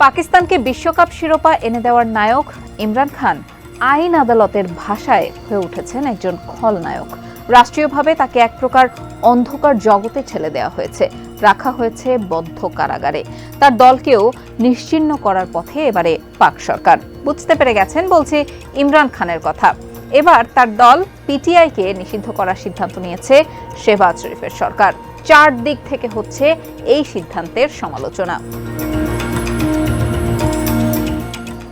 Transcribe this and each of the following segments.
পাকিস্তানকে বিশ্বকাপ শিরোপা এনে দেওয়ার নায়ক ইমরান খান আইন আদালতের ভাষায় হয়ে উঠেছেন একজন খলনায়ক। রাষ্ট্রীয়ভাবে তাকে এক প্রকার অন্ধকার জগতে ঠেলে দেওয়া হয়েছে, রাখা হয়েছে বদ্ধ কারাগারে। তার দলকেও নিশ্চিহ্ন করার পথে এবারে পাক সরকার। বুঝতে পেরে গেছেন বলছে ইমরান খানের কথা। এবার তার দল পিটিআইকে নিষিদ্ধ করার সিদ্ধান্ত নিয়েছে শেহবাজ শরীফের সরকার। চারদিক থেকে হচ্ছে এই সিদ্ধান্তের সমালোচনা।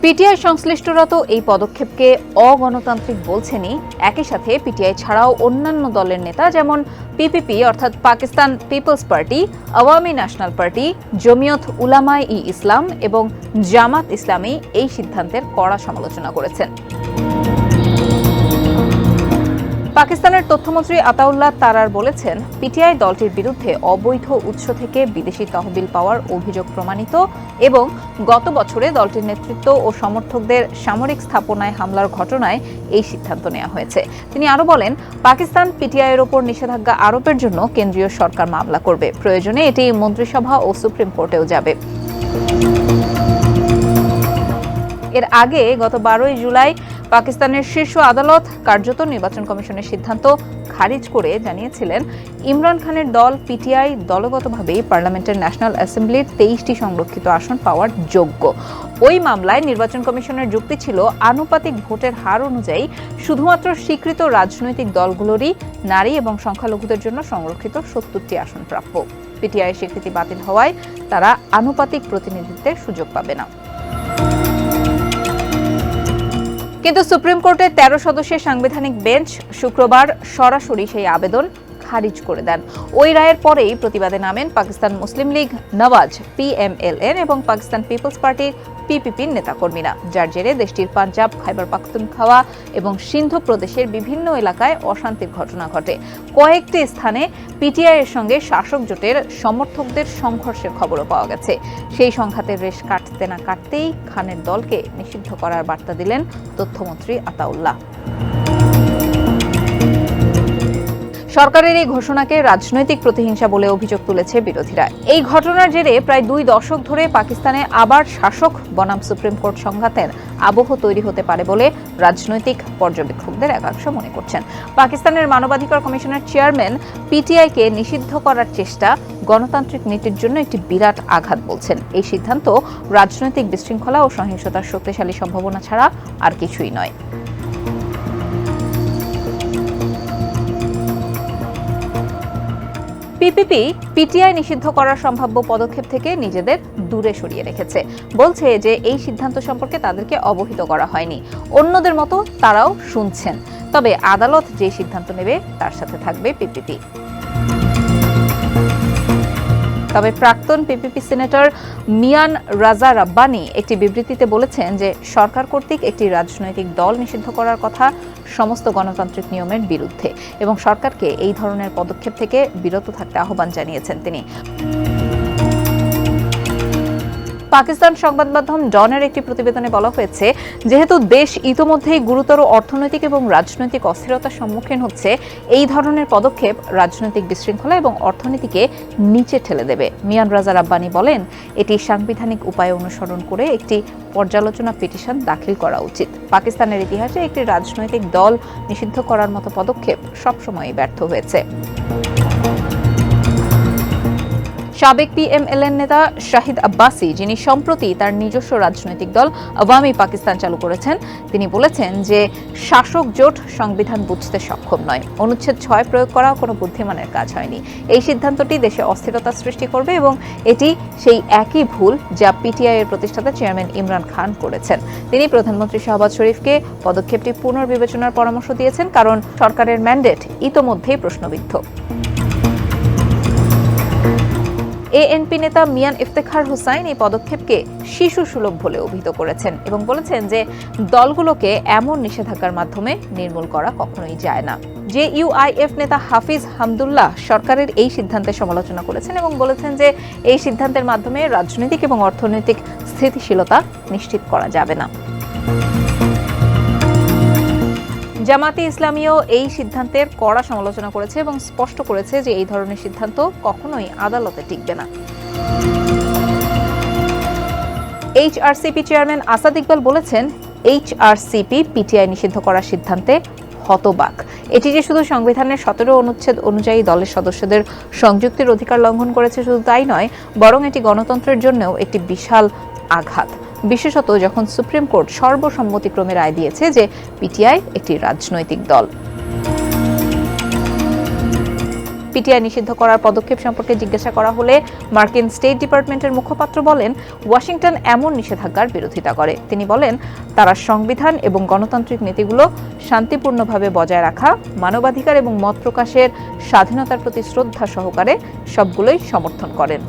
পিটিআই সংশ্লিষ্টরা তো এই পদক্ষেপকে অগণতান্ত্রিক বলছেনই, একই সাথে পিটিআই ছাড়াও অন্যান্য দলের নেতা যেমন পিপিপি অর্থাৎ Pakistan Peoples Party, Awami National Party, Jamiat Ulema Islam এবং জামাত ইসলামী এই সিদ্ধান্তের কড়া সমালোচনা করেছেন। পাকিস্তানের তথ্যমন্ত্রী আতাউল্লাহ তারার বলেছেন, পিটিআই দলটির বিরুদ্ধে অবৈধ উৎস থেকে বিদেশি তহবিল পাওয়ার অভিযোগ প্রমাণিত এবং গত বছরে দলটির নেতৃত্ব ও সমর্থকদের সামরিক স্থাপনায় হামলার ঘটনায় এই সিদ্ধান্ত নেওয়া হয়েছে। তিনি আরও বলেন, পাকিস্তান পিটিআইয়ের ওপর নিষেধাজ্ঞা আরোপের জন্য কেন্দ্রীয় সরকার মামলা করবে। প্রয়োজনে এটি মন্ত্রিসভা ও সুপ্রিম কোর্টেও যাবে। এর আগে গত 12 জুলাই পাকিস্তানের শীর্ষ আদালত কার্যত নির্বাচন কমিশনের সিদ্ধান্ত খারিজ করে জানিয়েছিলেন, ইমরান খানের দল পিটিআই দলগতভাবেই পার্লামেন্টের ন্যাশনাল অ্যাসেম্বলির 23টি সংরক্ষিত আসন পাওয়ার যোগ্য। ওই মামলায় নির্বাচন কমিশনের যুক্তি ছিল, আনুপাতিক ভোটের হার অনুযায়ী শুধুমাত্র স্বীকৃত রাজনৈতিক দলগুলোরই নারী এবং সংখ্যালঘুদের জন্য সংরক্ষিত 70টি আসন প্রাপ্য। পিটিআই স্বীকৃতি বাতিল হওয়ায় তারা আনুপাতিক প্রতিনিধিত্বের সুযোগ পাবে না। কিন্তু সুপ্রিম কোর্টের 13 সদস্যের সাংবিধানিক বেঞ্চ শুক্রবার সরাসরি সেই আবেদন খারিজ করে দেন। ওই রায়ের পরেই প্রতিবাদে নামেন পাকিস্তান মুসলিম লীগ নওয়াজ পিএমএলএন এবং পাকিস্তান পিপলস পার্টির পিপিপির নেতাকর্মীরা, যার জেরে দেশটির পাঞ্জাব, খাইবার পাখতুনখাওয়া এবং সিন্ধু প্রদেশের বিভিন্ন এলাকায় অশান্তির ঘটনা ঘটে। কয়েকটি স্থানে পিটিআই এর সঙ্গে শাসক জোটের সমর্থকদের সংঘর্ষের খবরও পাওয়া গেছে। সেই সংঘাতের রেশ কাটতে না কাটতেই খানের দলকে নিষিদ্ধ করার বার্তা দিলেন তথ্যমন্ত্রী আতাউল্লাহ। সরকারের এই ঘোষণাকে রাজনৈতিক প্রতিহিংসা বলে অভিযোগ তুলেছে বিরোধীরা। এই ঘটনার জেরে প্রায় 2 দশক ধরে পাকিস্তানে আবার শাসক বনাম সুপ্রিম কোর্ট সংঘাতের আবহ তৈরি হতে পারে বলে রাজনৈতিক পর্যবেক্ষকদের একাংশ মনে করছেন। পাকিস্তানের মানবাধিকার কমিশনের চেয়ারম্যান পিটিআইকে নিষিদ্ধ করার চেষ্টা গণতান্ত্রিক নীতির জন্য একটি বিরাট আঘাত বলছেন। এই সিদ্ধান্ত রাজনৈতিক বিশৃঙ্খলা ও সহিংসতার শক্তিশালী সম্ভাবনা ছাড়া আর কিছুই নয়। পিপিপি পিটিআই নিষিদ্ধ করার সম্ভাব্য পদক্ষেপ থেকে নিজেদের দূরে সরিয়ে রেখেছে। বলছে যে এই সিদ্ধান্ত সম্পর্কে তাদেরকে অবহিত করা হয়নি। অন্যদের মতো তারাও শুনছেন, তবে আদালত যে সিদ্ধান্ত নেবে তার সাথে থাকবে পিপিপি। তবে প্রাক্তন পিপিপি সিনেটর মিয়ান রাজা রাব্বানি একটি বিবৃতিতে বলেছেন যে সরকার কর্তৃক একটি রাজনৈতিক দল নিষিদ্ধ করার কথা সমস্ত গণতান্ত্রিক নিয়মের বিরুদ্ধে এবং সরকারকে এই ধরনের পদক্ষেপ থেকে বিরত থাকতে আহ্বান জানিয়েছেন তিনি। পাকিস্তান সংবাদ মাধ্যম ডনের একটি প্রতিবেদনে বলা হয়েছে, যেহেতু দেশ ইতোমধ্যেই গুরুতর অর্থনৈতিক এবং রাজনৈতিক অস্থিরতার সম্মুখীন হচ্ছে, এই ধরনের পদক্ষেপ রাজনৈতিক বিশৃঙ্খলা এবং অর্থনীতিকে নিচে ঠেলে দেবে। মিয়ান রাজা রাব্বানি বলেন, এটি সাংবিধানিক উপায় অনুসরণ করে একটি পর্যালোচনা পিটিশন দাখিল করা উচিত। পাকিস্তানের ইতিহাসে একটি রাজনৈতিক দল নিষিদ্ধ করার মতো পদক্ষেপ সবসময়ই ব্যর্থ হয়েছে। সাবেক পিএমএলএন নেতা শাহিদ আব্বাসি, যিনি সম্প্রতি তার নিজস্ব রাজনৈতিক দল আওয়ামী পাকিস্তান চালু করেছেন, তিনি বলেছেন যে শাসক জোট সংবিধান বুঝতে সক্ষম নয়। অনুচ্ছেদ 6 প্রয়োগ করা কোনো বুদ্ধিমানের কাজ হয়নি। এই সিদ্ধান্তটি দেশে অস্থিরতা সৃষ্টি করবে এবং এটি সেই একই ভুল যা পিটিআই এর প্রতিষ্ঠাতা চেয়ারম্যান ইমরান খান করেছেন। তিনি প্রধানমন্ত্রী শাহবাজ শরীফকে পদক্ষেপটি পুনর্বিবেচনার পরামর্শ দিয়েছেন, কারণ সরকারের ম্যান্ডেট ইতোমধ্যেই প্রশ্নবিদ্ধ। এএনপি নেতা মিয়ান ইফতেখার হুসাইন এই পদক্ষেপকে শিশু সুলভ বলে অভিহিত করেছেন এবং বলেছেন যে দলগুলোকে এমন নিষেধাজ্ঞার মাধ্যমে নির্মূল করা কখনোই যায় না। জেইউআইএফ নেতা হাফিজ হামদুল্লাহ সরকারের এই সিদ্ধান্তের সমালোচনা করেছেন এবং বলেছেন যে এই সিদ্ধান্তের মাধ্যমে রাজনৈতিক এবং অর্থনৈতিক স্থিতিশীলতা নিশ্চিত করা যাবে না। জামাতে ইসলামীও এই সিদ্ধান্তের কড়া সমালোচনা করেছে এবং স্পষ্ট করেছে যে এই ধরনের সিদ্ধান্ত কখনোই আদালতে টিকবে না। এইচআরসিপি চেয়ারম্যান আসাদ ইকবাল বলেছেন, এইচআরসিপি পিটিআই নিষিদ্ধ করার সিদ্ধান্তে হতবাক। এটি যে শুধু সংবিধানের 17 অনুচ্ছেদ অনুযায়ী দলের সদস্যদের সংযুক্তির অধিকার লঙ্ঘন করেছে শুধু তাই নয়, বরং এটি গণতন্ত্রের জন্যও একটি বিশাল আঘাত, বিশেষত যখন সুপ্রিম কোর্ট সর্বসম্মতিক্রমে রায় দিয়েছে যে পিটিআই একটি রাজনৈতিক দল। পিটিআই নিষিদ্ধ করার পদক্ষেপ সম্পর্কে জিজ্ঞাসা করা হলে মার্কিন স্টেট ডিপার্টমেন্টের মুখপাত্র বলেন, ওয়াশিংটন এমন নিষেধাজ্ঞার বিরোধিতা করে। তিনি বলেন, তারা সংবিধান এবং গণতান্ত্রিক নীতিগুলো শান্তিপূর্ণভাবে বজায় রাখা, মানবাধিকার এবং মত প্রকাশের স্বাধীনতার প্রতি শ্রদ্ধা সহকারে সবগুলোই সমর্থন করেন।